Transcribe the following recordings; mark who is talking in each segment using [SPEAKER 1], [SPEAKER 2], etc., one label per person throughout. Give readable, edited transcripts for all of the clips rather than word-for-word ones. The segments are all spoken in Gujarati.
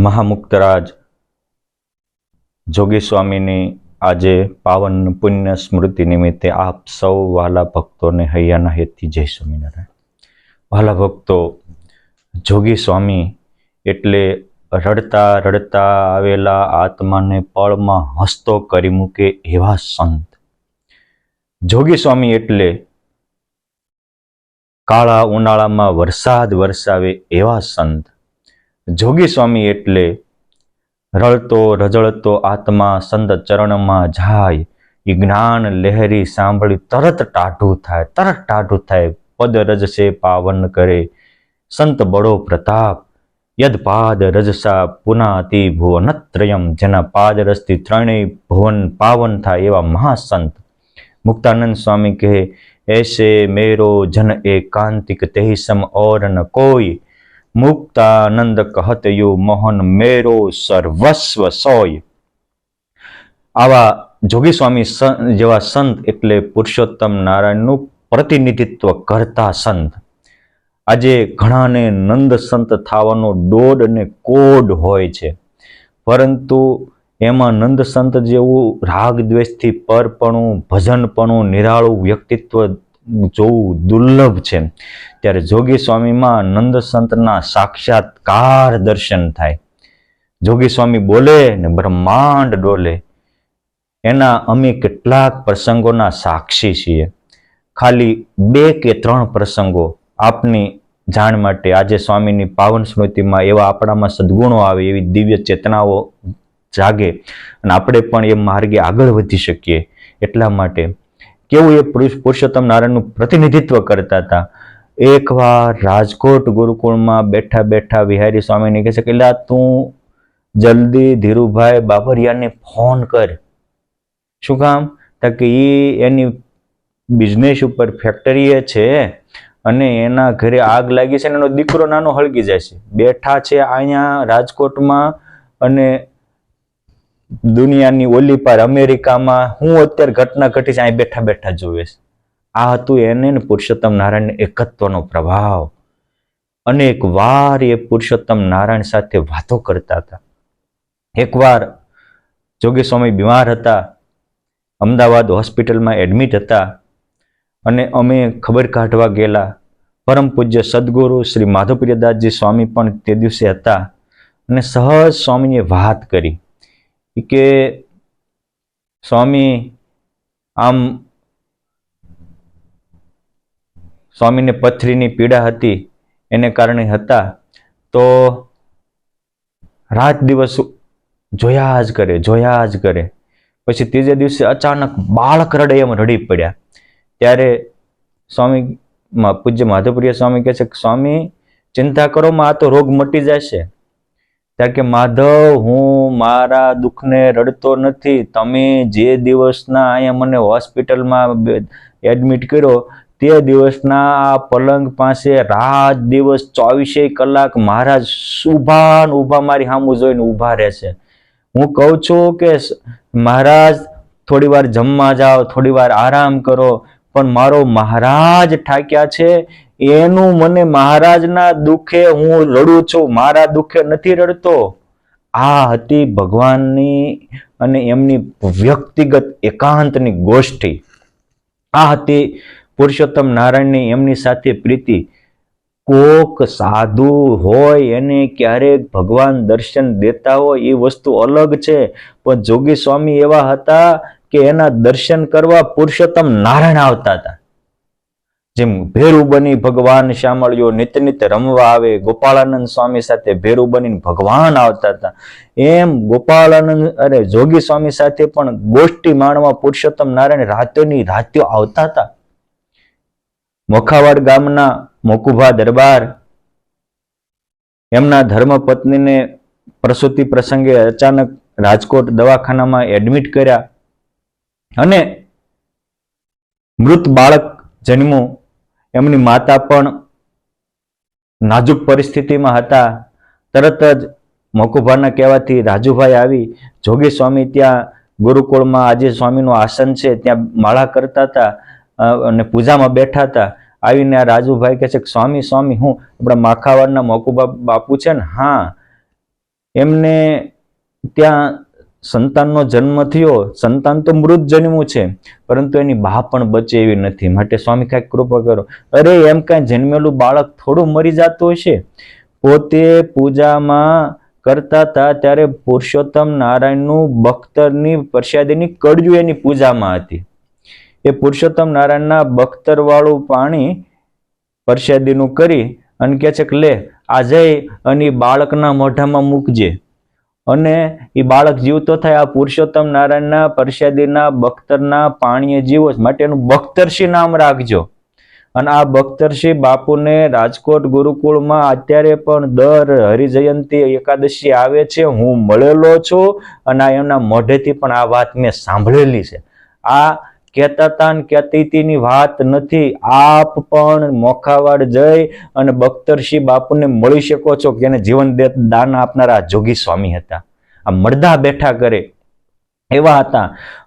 [SPEAKER 1] મહામુક્તરાજ જોગી સ્વામીની આજે પાવન પુણ્ય સ્મૃતિ નિમિત્તે આપ સૌ વાલા ભક્તોને હૈયાના હેતથી જય સ્વામિનારાયણ. વાલા ભક્તો, જોગી સ્વામી એટલે રડતા રડતા આવેલા આત્માને પળમાં હસતો કરી મૂકે એવા સંત. જોગી સ્વામી એટલે કાળા ઉનાળામાં વરસાદ વરસાવે એવા સંત. જોગી સ્વામી એટલે રળતો રજળતો આત્મા સંત ચરણમાં જાય, એ જ્ઞાન લહેરી સાંભળી તરત ટાઢું થાય. પદ રજસે પાવન કરે સંત બડો પ્રતાપ, યદ પાદ રજસા પુનાતિ ભુવનત્રયમ. જેના પાદ રસથી ત્રણેય ભુવન પાવન થાય એવા મહાસંત. મુક્તાનંદ સ્વામી કહે, ऐसे मेरो जन एकांतिक तेहि सम और न कोई. मुक्तानंद कहत यो मोहन मेरो सर्वस्व सोय. આવા જોગી સ્વામી જેવા સંત એટલે પુરુષોત્તમ નારાયણનું પ્રતિનિધિત્વ કરતા સંત. આજે ઘણાને નંદ સંત થવાનો દોડ અને કોડ હોય છે, પરંતુ એમાં નંદ સંત જેવું રાગ દ્વેષથી પરપણું, ભજનપણું, નિરાળું વ્યક્તિત્વ જોવું દુર્લભ છે. ત્યારે જોગી સ્વામીમાં નંદ સંતના સાક્ષાત્કાર દર્શન થાય. જોગી સ્વામી બોલે ને બ્રહ્માંડ ડોલે. એના અમે કેટલાક પ્રસંગોના સાક્ષી છીએ. ખાલી 2 કે 3 પ્રસંગો આપની જાણ માટે આજે સ્વામીની પાવન સ્મૃતિમાં એવા આપણામાં સદગુણો આવે, એવી દિવ્ય ચેતનાઓ જાગે અને આપણે પણ એ માર્ગે આગળ વધી શકીએ. એટલા માટે કેવું એ પુરુષોત્તમ નારાયણનું પ્રતિનિધિત્વ કરતા હતા. એકવાર રાજકોટ ગુરુકુળમાં બેઠા બેઠા વિહારી સ્વામીને કહે છે કે તું જલ્દી ધીરુભાઈ બાબરિયાને ફોન કર. શું કામ? કે એની બિઝનેસ ઉપર ફેક્ટરી છે અને એના ઘરે આગ લાગી છે અને એનો દીકરો નાનો હળગી જાય છે. બેઠા છે અહીંયા રાજકોટમાં અને દુનિયાની ઓલી પાર અમેરિકામાં હું અત્યારે ઘટના ઘટી છે અહીં બેઠા બેઠા જોવે છે. આ હતું એને પુરુષોત્તમ નારાયણ એકત્વનો પ્રભાવ. અનેક વાર એ પુરુષોત્તમ નારાયણ સાથે વાતો કરતા હતા. એકવાર જોગી સ્વામી બીમાર હતા, અમદાવાદ હોસ્પિટલમાં એડમિટ હતા અને અમે ખબર કાઢવા ગયેલા. પરમ પૂજ્ય સદગુરુ શ્રી માધવપ્રિયદાસજી સ્વામી પણ તે દિવસે હતા અને સહજ સ્વામીએ વાત કરી કે સ્વામી આમ સ્વામીને પથરીની પીડા હતી, એને કારણે હતા તો રાત દિવસ જોયા જ કરે. પછી ત્રીજે દિવસે અચાનક બાળક રડે એમ રડી પડ્યા. ત્યારે સ્વામી પૂજ્ય માધવપ્રિય સ્વામી કહે છે કે સ્વામી ચિંતા કરો માં, આ તો રોગ મટી જશે. ત્યારે કે માધવ, હું મારા દુઃખને રડતો નથી. તમે જે દિવસના અહીંયા મને હોસ્પિટલમાં એડમિટ કર્યો તે દિવસના આ પલંગ પાસે રાત દિવસ 24 કલાક મહારાજ ઊભા મારી સામું જોઈને ઊભા રહેશે. હું કહું છું કે મહારાજ થોડી વાર જમવા જાઓ, થોડી વાર આરામ કરો, પણ મારો મહારાજ ઠાક્યા છે એનું મને મહારાજના દુઃખે હું રડું છું, મારા દુઃખે નથી રડતો. આ હતી ભગવાનની અને એમની વ્યક્તિગત એકાંતની ગોષ્ઠી. આ હતી પુરુષોત્તમ નારાયણની એમની સાથે પ્રીતિ. કોક સાધુ હોય એને ક્યારેક ભગવાન દર્શન દેતા હોય એ વસ્તુ અલગ છે, પણ જોગી સ્વામી એવા હતા કે એના દર્શન કરવા પુરુષોત્તમ નારાયણ આવતા હતા. જેમ ભેરુ બની ભગવાન શામળિયો નિત રમવા આવે, ગોપાળાનંદ સ્વામી સાથે ભેરુ બનીને ભગવાન આવતા હતા, એમ જોગી સ્વામી સાથે પણ ગોષ્ઠી માણવા પુરુષોત્તમ નારાયણ રાત્યો આવતા હતા. મોખાવાડ ગામના મોકુભા દરબાર એમના ધર્મપત્નીને પ્રસૂતિ પ્રસંગે અચાનક રાજકોટ દવાખાનામાં એડમિટ કર્યા અને મૃત બાળક જન્મ્યું. એમની માતા પણ નાજુક પરિસ્થિતિમાં હતા. તરત જ મોકુભાના કહેવાથી રાજુભાઈ આવી જોગી સ્વામી ત્યાં ગુરુકુળમાં આજે સ્વામીનું આસન છે ત્યાં માળા કરતા હતા અને પૂજામાં બેઠા હતા. આવીને આ રાજુભાઈ કહે છે કે સ્વામી હું આપણા માખાવાડના મોકુબા બાપુ છે ને, હા એમને ત્યાં સંતાનનો જન્મ થયો, સંતાન તો મૃત જન્મ્યું છે, પરંતુ એની બા પણ બચે એવી નથી. માટે સ્વામી કાંઈક કૃપા કરો. અરે એમ કાંઈ જન્મેલું બાળક થોડું મરી જતું હશે? પોતે પૂજામાં કરતા હતા ત્યારે પુરુષોત્તમ નારાયણનું બખ્તરની પ્રસાદીની કડજુ એની પૂજામાં હતી. એ પુરુષોત્તમ નારાયણના બખ્તર વાળું પાણી પ્રસાદીનું કરી અને કહે છે કે લે આ જઈ અને બાળકના મોઢામાં મૂકજે, અને એ બાળક જીવતો થાય. આ પુરુષોત્તમ નારાયણના પ્રસાદીના બખ્તરના પાણીએ જીવો, માટે એનું બખ્તરશી નામ રાખજો. અને આ બખ્તરશી બાપુને રાજકોટ ગુરુકુળમાં અત્યારે પણ દર હરિજયંતી એકાદશી આવે છે, હું મળેલો છું અને એમના મોઢેથી પણ આ વાત મેં સાંભળેલી છે. આ કહેતા હતા ને કહેતીની વાત નથી. આપ પણ મોખાવાડ જઈ અને બખ્તરશી બાપુને મળી શકો છો કે એને જીવન દાન આપનારા જોગી સ્વામી હતા. આ મળદા બેઠા કરે એવા હતા.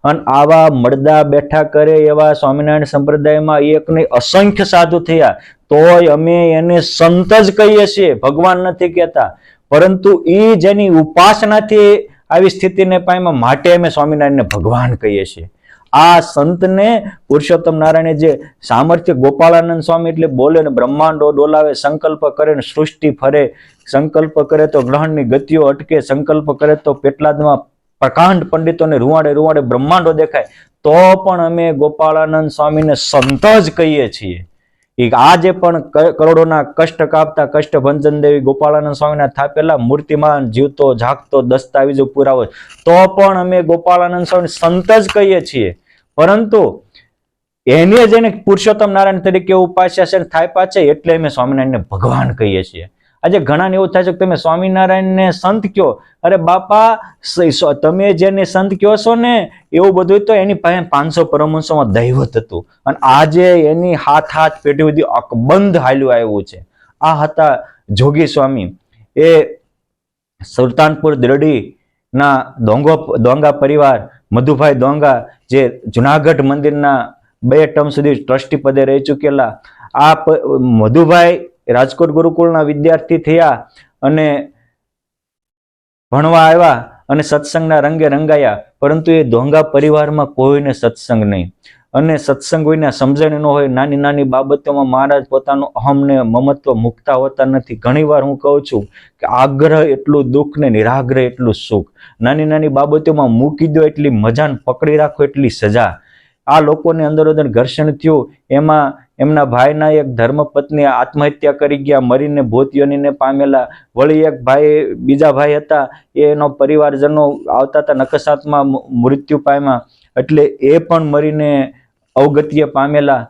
[SPEAKER 1] અને આવા મળદા બેઠા કરે એવા સ્વામિનારાયણ સંપ્રદાયમાં એક નહીં અસંખ્ય સાધુ થયા. તોય અમે એને સંત જ કહીએ છીએ, ભગવાન નથી કહેતા. પરંતુ એ જેની ઉપાસનાથી આવી સ્થિતિને પામ્યા માટે અમે સ્વામિનારાયણને ભગવાન કહીએ છીએ. આ સંતને પુરુષોત્તમ નારાયણે જે સામર્થ્ય, ગોપાળાનંદ સ્વામી એટલે બોલે ને બ્રહ્માંડો ડોલાવે, સંકલ્પ કરે ને સૃષ્ટિ ફરે, સંકલ્પ કરે તો ગ્રહણની ગતિઓ અટકે, સંકલ્પ કરે તો પેટલાદમાં પ્રકાંડ પંડિતોને રૂવાડે રૂવાડે બ્રહ્માંડો દેખાય. તો પણ અમે ગોપાળાનંદ સ્વામીને સંત જ કહીએ છીએ. આજે પણ કરોડોના કષ્ટ કાપતા કષ્ટભંજન દેવી ગોપાળાનંદ સ્વામીના થાપેલા મૂર્તિમાન જીવતો જાગતો દસ્તાવેજો પુરાવો, તો પણ અમે ગોપાળાનંદ સ્વામી સંત જ કહીએ છીએ. પરંતુ એને જેને પુરુષોત્તમ નારાયણ તરીકે ઉપાસ્યા છે, થાપ્યા છે, એટલે અમે સ્વામિનારાયણને ભગવાન કહીએ છીએ. આજે ઘણાને એવું થાય છે કે તમે સ્વામિનારાયણને સંત કહો. અરે બાપા, તમે જેને સંત કહો છો ને એવું બધું તો એની પાસે 500 પરમહંસોમાં દૈવત હતું, અને આજે એની હાથ પેઢી સુધી અકબંધ હાલ્યું આવ્યું છે. આ હતા જોગી સ્વામી. એ સુલતાનપુર દિરડી ના દોંગા પરિવાર, મધુભાઈ દોંગા, જે જુનાગઢ મંદિરના 2 ટર્મ સુધી ટ્રસ્ટી પદે રહી ચૂકેલા. આ મધુભાઈ રાજકોટ ગુરુકુળના વિદ્યાર્થી થયા અને ભણવા આવ્યા અને સત્સંગના રંગે રંગાયા. પરંતુ એ દોંગા પરિવારમાં કોઈને સત્સંગ નહીં, અને સત્સંગ વિના સમજણ ન હોય. નાની નાની બાબતોમાં મહારાજ પોતાનું અહમને મમત્વ મૂકતા હોતા નથી. ઘણી વાર હું કહું છું કે આગ્રહ એટલું દુઃખ ને નિરાગ્રહ એટલું સુખ. નાની નાની બાબતોમાં મૂકી દો એટલી મજા, પકડી રાખો એટલી સજા. આ લોકોને અંદરોઅંદર ઘર્ષણ થયું. એમાં એમના ભાઈના એક ધર્મપત્ની આત્મહત્યા કરી ગયા, મરીને ભૂત યોનિને પામેલા. વળી એક ભાઈ, બીજા ભાઈ હતા, એનો પરિવારજનો આવતા હતા નકશાતમાં મૃત્યુ પામ્યા, એટલે એ પણ મરીને અવગતિએ પામેલા.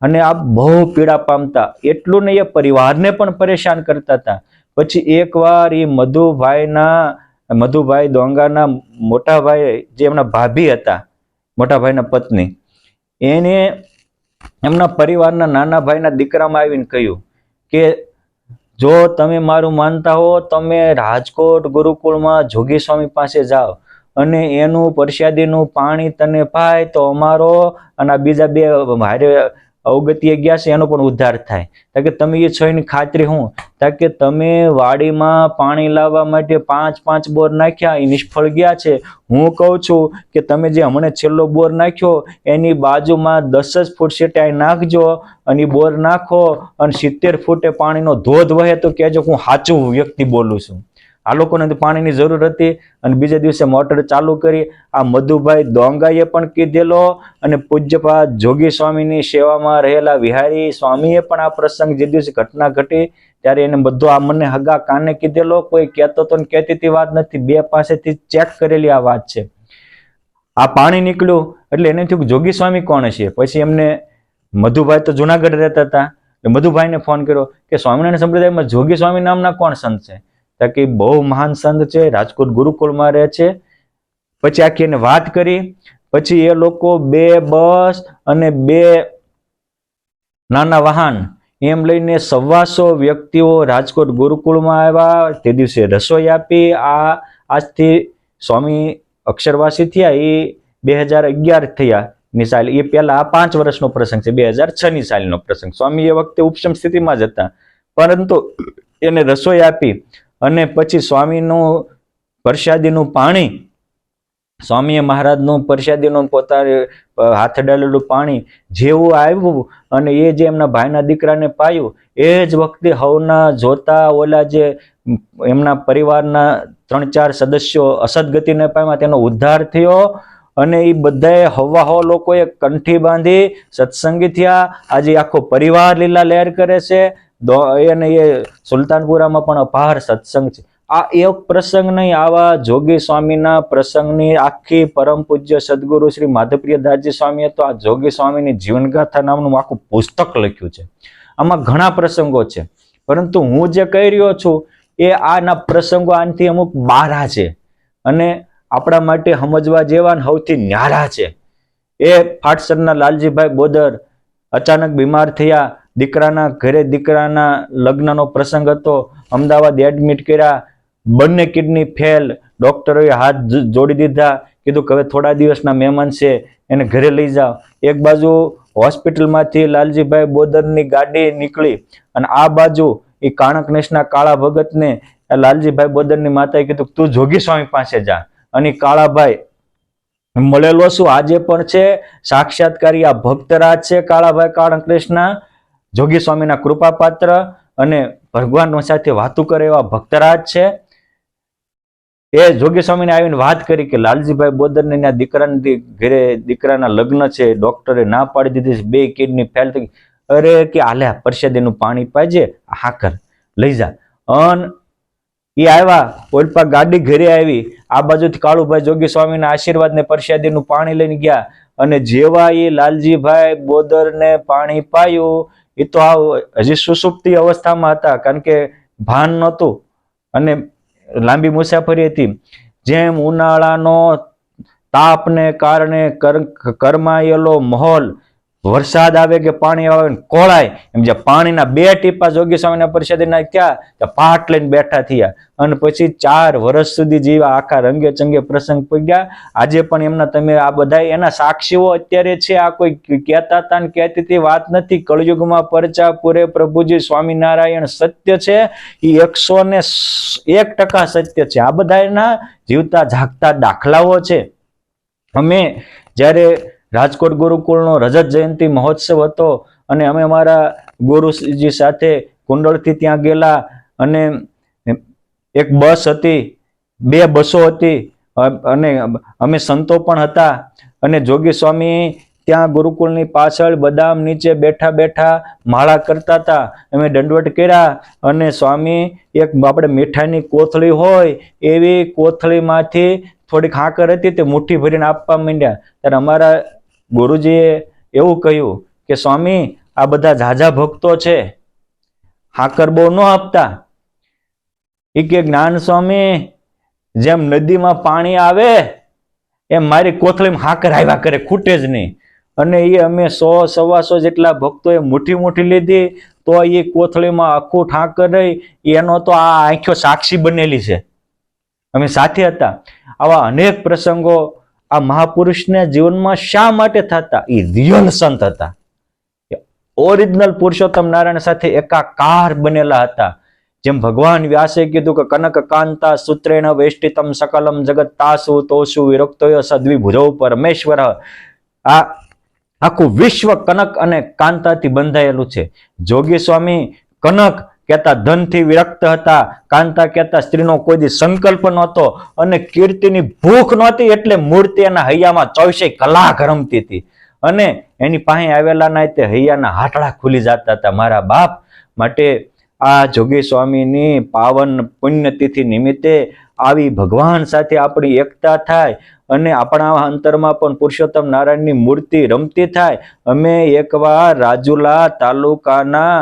[SPEAKER 1] અને આ બહુ પીડા પામતા. એટલું ને એ પરિવારને પણ પરેશાન કરતા હતા. પછી એકવાર એ મધુભાઈ દોંગાના મોટા ભાઈ, જે એમના ભાભી હતા, મોટા ભાઈના પત્ની, એને એમના પરિવારના નાના ભાઈના દીકરામાં આવીને કહ્યું કે જો તમે મારું માનતા હો, તમે રાજકોટ ગુરુકુળમાં જોગી સ્વામી પાસે જાઓ અને એનું પ્રસાદીનું પાણી તને પાય તો અમારો અને આ બીજા 2 ભારે અવગતિએ ગયા છે એનો પણ ઉદ્ધાર થાય. કે તમે એ છો એની ખાતરી હું? કે તમે વાડીમાં પાણી લાવવા માટે 5 બોર નાખ્યા, એ નિષ્ફળ ગયા છે. હું કહું છું કે તમે જે હમણાં છેલ્લો બોર નાખ્યો એની બાજુમાં 10 જ ફૂટ સેટાઈ નાખજો, અને બોર નાખો અને 70 ફૂટે પાણીનો ધોધ વહે તો કહેજો હું સાચું વ્યક્તિ બોલું છું. આ લોકોને તો પાણીની જરૂર હતી અને બીજે દિવસે મોટર ચાલુ કરી. આ મધુભાઈ દોંગાએ પણ કીધેલો અને પૂજ્યપાદ જોગી સ્વામીની સેવામાં રહેલા વિહારી સ્વામીએ પણ આ પ્રસંગ જે દિવસે ઘટના ઘટી ત્યારે એને બધો આ મને હગા કાને કીધેલો. કોઈ કહેતો તો કહેતી વાત નથી, 2 પાસેથી ચેક કરેલી આ વાત છે. આ પાણી નીકળ્યું એટલે એને થયું જોગી સ્વામી કોણ છે. પછી એમને, મધુભાઈ તો જુનાગઢ રહેતા હતા, મધુભાઈને ફોન કર્યો કે સ્વામિનારાયણ સંપ્રદાયમાં જોગી સ્વામી નામના કોણ સંત છે? કે બહુ મહાન સંત છે, રાજકોટ ગુરુકુળમાં રહે છે. પછી આખી એને વાત કરી. પછી એ લોકો 2 બસ અને 2 નાના વાહન એમ લઈને 125 વ્યક્તિઓ રાજકોટ ગુરુકુળમાં આવ્યા. તે દિવસે રસોઈ આપી. આજથી સ્વામી અક્ષરવાસી થયા એ 2011 થયા ની સાલ. એ પહેલા આ 5 વર્ષનો પ્રસંગ છે, 2006 ની સાલનો પ્રસંગ. સ્વામી એ વખતે ઉપશમ સ્થિતિમાં જ હતા, પરંતુ એને રસોઈ આપી અને પછી સ્વામીનું પ્રસાદીનું પાણી, સ્વામીએ મહારાજનું પ્રસાદીનું પોતાને હાથ ડાલેલું પાણી જેવું આવ્યું અને એ જે એમના ભાઈના દીકરાને પાયું, એ જ વખતે હવના જોતા ઓલા જે એમના પરિવારના 3-4 સદસ્યો અસદગતિને પામ્યા, તેનો ઉદ્ધાર થયો અને એ બધાએ હવા લોકોએ કંઠી બાંધી સત્સંગી થયા. આજે આખો પરિવાર લીલા લહેર કરે છે અને એ સુલતાનપુરામાં પણ અપાર સત્સંગ છે. આ એક પ્રસંગ નહીં, આવા જોગી સ્વામીના પ્રસંગની આખી પરમ પૂજ્ય સદગુરુ શ્રી માધવપ્રિયદાસજી સ્વામીએ તો આ જોગી સ્વામીની જીવનગાથા નામનું આખું પુસ્તક લખ્યું છે. આમાં ઘણા પ્રસંગો છે, પરંતુ હું જે કહી રહ્યો છું એ આના પ્રસંગો આનાથી અમુક બારા છે અને આપણા માટે સમજવા જેવા સૌથી ન્યારા છે. એ ફાટસરના લાલજીભાઈ બોદર અચાનક બીમાર થયા, દીકરાના ઘરે દીકરાના લગ્નનો પ્રસંગ હતો, અમદાવાદ એડમિટ કર્યા, બંને કિડની ફેલ, ડોક્ટરોએ હાથ જોડી દીધા, કીધું કે હવે થોડા દિવસના મહેમાન છે એને ઘરે લઈ જાઓ. એક બાજુ હોસ્પિટલમાંથી લાલજીભાઈ બોદરની ગાડી નીકળી અને આ બાજુ એ કાણક નેશના કાળા ભગતને લાલજીભાઈ બોદરની માતાએ કીધું તું જોગી સ્વામી પાસે જા. અને કાળાભાઈ મળેલો શું આજે પણ છે, સાક્ષાત્કારી આ ભક્તરાજ છે કાળાભાઈ કાણક નેશના, જોગી સ્વામીના કૃપાપાત્ર અને ભગવાન સાથે વાતું કરે એવા ભક્તરાજ છે. એ જોગી સ્વામીને આવીને વાત કરી કે લાલજીભાઈ બોદરને ત્યાં દીકરાના ઘરે દીકરાના લગ્ન છે, ડોક્ટરે ના પાડી દીધી, 2 કિડની ફેલ થઈ. અરે કે આલ્યા પ્રસાદીનું પાણી પાજે, હાકર લઈ જા. અન એ આવ્યા, ઓલપા ગાડી ઘરે આવી, આ બાજુથી કાળુભાઈ જોગી સ્વામીના આશીર્વાદ ને પ્રસાદીનું પાણી લઈને ગયા અને જેવા એ લાલજીભાઈ બોદરને પાણી પાયું, એ તો હજી સુસુપ્તિ અવસ્થામાં હતા, કારણ કે ભાન નહોતું અને લાંબી મુસાફરી હતી. જેમ ઉનાળાનો તાપને કારણે કરમાયેલો માહોલ, વરસાદ આવે કે પાણી આવે કોળાય, એમ જે પાણીના 2 ટીપા જોગી સ્વામીના પ્રસાદી નાખ્યા ત્યાં પાટ લઈને બેઠા થયા અને પછી 4 વર્ષ સુધી જીવા, આખા રંગે ચંગે પ્રસંગ પગ્યા. આજે પણ એમના તમે આ બધા એના સાક્ષીઓ અત્યારે છે. આ કોઈ કહેતા હતા ને કહેતી હતી વાત નથી. કળયુગમાં પરચા પૂરે પ્રભુજી સ્વામિનારાયણ સત્ય છે, એ 101% સત્ય છે. આ બધા એના જીવતા જાગતા દાખલાઓ છે. અમે જ્યારે રાજકોટ ગુરુકુળનો રજત જયંતિ મહોત્સવ હતો અને અમે અમારા ગુરુજી સાથે કુંડળથી ત્યાં ગયેલા અને એક બસ હતી, 2 બસો હતી અને અમે સંતો પણ હતા અને જોગી સ્વામી ત્યાં ગુરુકુળની પાછળ બદામ નીચે બેઠા બેઠા માળા કરતા હતા. અમે દંડવટ કર્યા અને સ્વામી એક આપણે મીઠાઈની કોથળી હોય એવી કોથળીમાંથી થોડીક હાકર હતી તે મુઠ્ઠી ભરીને આપવા માંડ્યા. ત્યારે અમારા ગુરુજીએ એવું કહ્યું કે સ્વામી આ બધા ઝાઝા ભક્તો છે, હાકર બહુ ન આપતા. એ કે જ્ઞાન સ્વામી જેમ નદીમાં પાણી આવે એમ મારી કોથળીમાં હાકર આવ્યા કરે, ખૂટે જ નહીં. અને એ અમે 100-125 જેટલા ભક્તોએ મુઠ્ઠી લીધી તો એ કોથળીમાં આખું ઠાકર રહી, એનો તો આ આંખો સાક્ષી બનેલી છે, અમે સાથે હતા. આવા અનેક પ્રસંગો આ મહાપુરુષના જીવનમાં શા માટે થતા? એ રિયલ સંત હતા, ઓરિજિનલ પુરુષોત્તમ નારાયણ સાથે એકાકાર બનેલા હતા. જેમ ભગવાન વ્યાસે કીધું કે કનક કાંતા સૂત્રેણ વેષ્ટિતમ સકલમ જગત તાસુ તોસુ વિરક્તોય સદ્વિભુજો પરમેશ્વર. આ આખું વિશ્વ કનક અને કાંતાથી બંધાયેલું છે. જોગી સ્વામી કનક કહેતા ધનથી વિરક્ત હતા, કાંતા કહેતા સ્ત્રીનો કોઈ દી સંકલ્પ નહોતો અને કીર્તિની ભૂખ નહોતી, એટલે મૂર્તિ એના હૈયામાં 24 કલાક રમતી હતી અને એની પાસે આવેલા ના તે હૈયાના હાટડા ખુલી જતા હતા. મારા બાપ માટે આ જોગી સ્વામીની પાવન પુણ્યતિથિ નિમિત્તે આવી ભગવાન સાથે આપણી એકતા થાય અને આપણા અંતરમાં પણ પુરુષોત્તમ નારાયણની મૂર્તિ રમતી થાય. અમે એકવાર રાજુલા તાલુકાના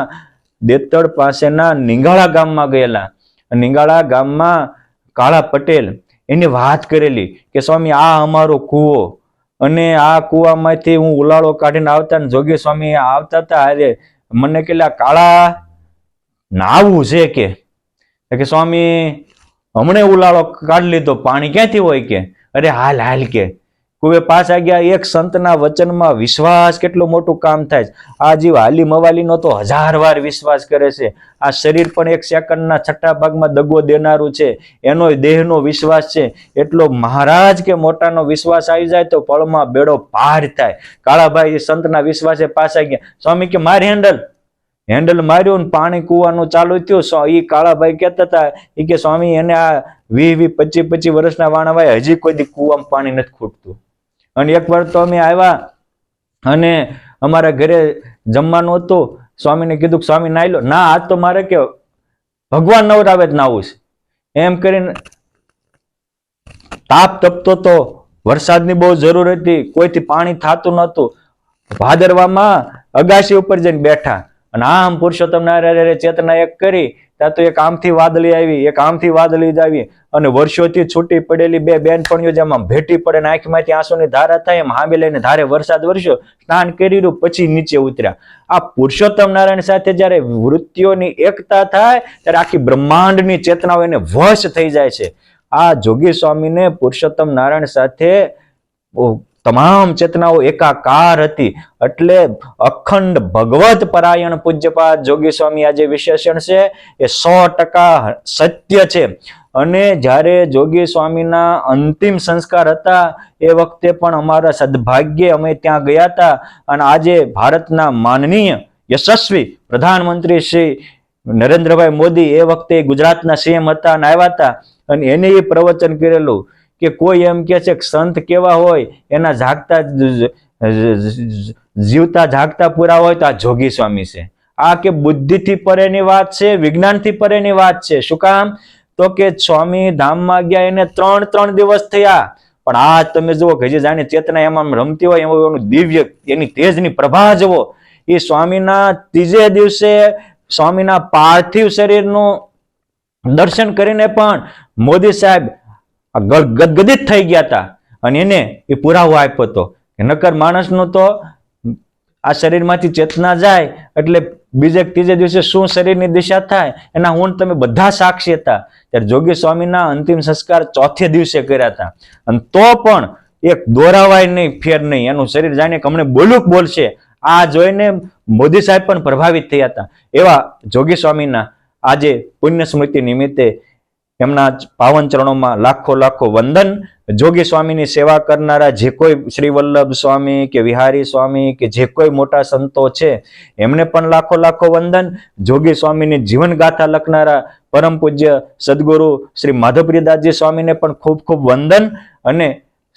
[SPEAKER 1] દેતડ પાસેના નિંગાળા ગામમાં ગયેલા. નિંગાળા ગામમાં કાળા પટેલ એની વાત કરેલી કે સ્વામી આ અમારો કૂવો અને આ કૂવામાંથી હું ઉલાળો કાઢીને આવતા ને જોગી સ્વામી આવતા હતા. અરે મને કે કાળા નાવું છે કે સ્વામી હમણે ઉલાળો કાઢી લીધો, પાણી ક્યાંથી હોય કે? અરે હાલ હાલ કે કુવે પાછા ગયા. એક સંતના વચનમાં વિશ્વાસ કેટલું મોટું કામ થાય છે. આ જીવ હાલી મવાલીનો તો 1000 વાર વિશ્વાસ કરે છે. આ શરીર પણ 1 સેકન્ડના 6 ભાગમાં દગો દેનારું છે. એનો દેહનો વિશ્વાસ છે. એટલો મહારાજ કે મોટાનો વિશ્વાસ આવી જાય તો પળમાં બેડો પાર થાય. કાળાભાઈ સંતના વિશ્વાસે પાછા ગયા. સ્વામી કે માર હેન્ડલ માર્યું ને પાણી કૂવાનું ચાલુ થયું. એ કાળાભાઈ કહેતા હતા એ કે સ્વામી એને આ 20 25 વર્ષના વાણાભાઈ હજી કોઈ દી કૂવામાં પાણી નથી ખૂટતું. અને એક વાર તો અમે આવ્યા અને અમારા ઘરે જમવાનું હતું. સ્વામીને કીધું કે સ્વામી નાઈ લો. ના આજ તો મારે કે ભગવાન નવરાવે જ નાવું છે એમ કરીને તાપ તપતો તો વરસાદની બહુ જરૂર હતી. કોઈથી પાણી થતું નતું. ભાદરવામાં અગાસી ઉપર જઈને બેઠા અને આમ પુરુષોત્તમ નારાયણ ચેતના એક કરી ત્યાં તો એક આમથી વાદળી આવી, એક આમથી વાદળી આવી અને વર્ષોથી છૂટી પડેલી 2 બેનપણીઓ જેમાં ભેટી પડે ને આંખમાંથી આંસુની ધારા થાય એમ હામે લઈને ધારે વરસાદ વરસ્યો. સ્નાન કર્યું પછી નીચે ઉતર્યા. આ પુરુષોત્તમ નારાયણ સાથે જયારે વૃત્તિઓની એકતા થાય ત્યારે આખી બ્રહ્માંડની ચેતનાઓ એને વશ થઈ જાય છે. આ જોગી સ્વામીને પુરુષોત્તમ નારાયણ સાથે તમામ ચેતનાઓ એકાકાર હતી. એટલે અખંડ ભગવત પરાયણ પૂજ્યપાદ જોગી સ્વામી આજે વિશેષણ છે એ 100% સત્ય છે. અને જ્યારે જોગી સ્વામીના અંતિમ સંસ્કાર હતા એ વખતે પણ અમારા સદભાગ્યે અમે ત્યાં ગયા હતા. અને આજે ભારતના માનનીય યશસ્વી પ્રધાનમંત્રી શ્રી નરેન્દ્રભાઈ મોદી એ વખતે ગુજરાતના સીએમ હતા અને આવ્યા હતા. અને એને એ પ્રવચન કરેલું કે કોઈ એમ કે છે કે સંત કેવા હોય એના જીવતા જાગતા પૂરા હોય તો આ જોગી સ્વામી છે. આ કે બુદ્ધિથી પરેની વાત છે, વિજ્ઞાનથી પરેની વાત છે. શું કામ? તો કે સ્વામી ધામમાં ગયા એને 3 દિવસ થયા પણ આ તમે જુઓ કે જે જાણે ચેતના એમાં રમતી હોય એનું દિવ્ય એની તેજની પ્રભા જુઓ. એ સ્વામીના 3જે દિવસે સ્વામીના પાર્થિવ શરીરનું દર્શન કરીને પણ મોદી સાહેબ ગદગદિત થઈ ગયા હતા. અને એને એ પુરાવો આપ્યો હતો કે નકર માણસનું તો આ શરીરમાંથી ચેતના જાય એટલે બીજે 3જે દિવસે શું શરીરની દિશા થાય એના હું તમે બધા સાક્ષી હતા. ત્યારે જોગી સ્વામીના અંતિમ સંસ્કાર 4થે દિવસે કર્યા હતા. અને તો પણ એક દોરાવાય નહીં, ફેર નહીં. એનું શરીર જાણે કે હમણે બોલશે. આ જોઈને મોદી સાહેબ પણ પ્રભાવિત થયા હતા. એવા જોગી સ્વામીના આજે પુણ્ય સ્મૃતિ નિમિત્તે એમના પાવન ચરણોમાં લાખો વંદન. જોગી સ્વામીની સેવા કરનારા જે કોઈ શ્રી વલ્લભ સ્વામી કે વિહારી સ્વામી કે જે કોઈ મોટા સંતો છે એમને પણ લાખો વંદન. જોગી સ્વામીની જીવન ગાથા લખનારા પરમ પૂજ્ય સદગુરુ શ્રી માધવપ્રિયદાસજી સ્વામીને પણ ખૂબ વંદન. અને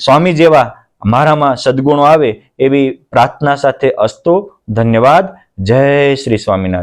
[SPEAKER 1] સ્વામી જેવા મારામાં સદગુણો આવે એવી પ્રાર્થના સાથે અસ્તુ. ધન્યવાદ. જય શ્રી સ્વામિનારાયણ.